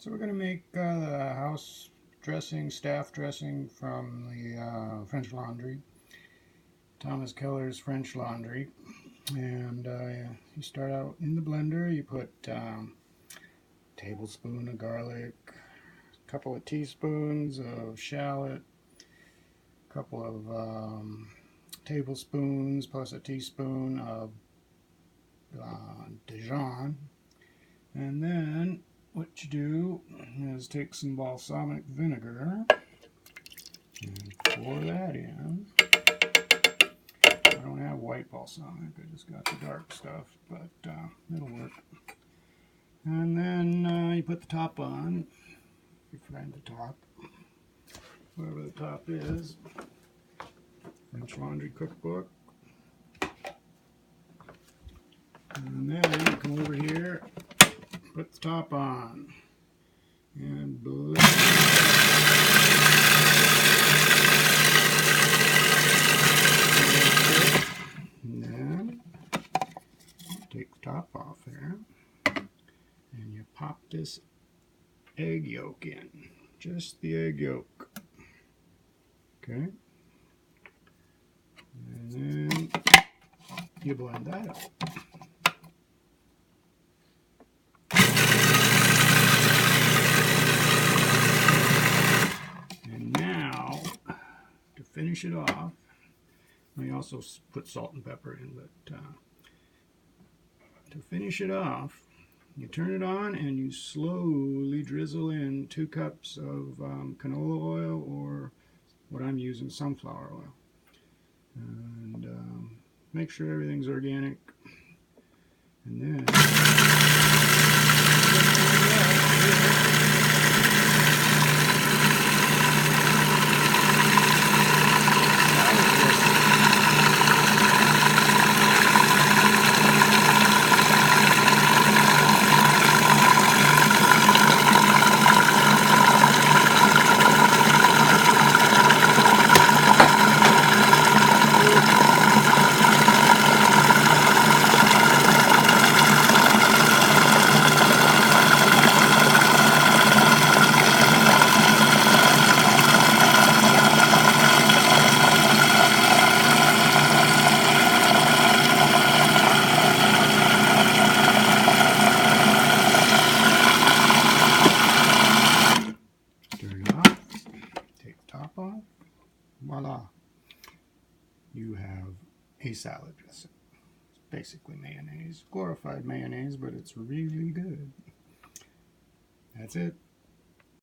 So we're going to make the house dressing, staff dressing from the French Laundry, Thomas Keller's French Laundry. And you start out in the blender. You put a tablespoon of garlic, a couple of teaspoons of shallot, a couple of tablespoons plus a teaspoon of Dijon, and then what you do is take some balsamic vinegar and pour that in. I don't have white balsamic, I just got the dark stuff, but it'll work. And then you put the top on, if you find the top, wherever the top is. French Laundry Cookbook. And then you come over here, put the top on, and blend. And then take the top off there, and you pop this egg yolk in, just the egg yolk. Okay, and then you blend that up. And now, to finish it off, we also put salt and pepper in, but to finish it off, you turn it on and you slowly drizzle in 2 cups of canola oil, or what I'm using, sunflower oil. And make sure everything's organic. And then turn it off, take the top off, voila, you have a salad dressing. It's basically mayonnaise, glorified mayonnaise, but it's really good. That's it.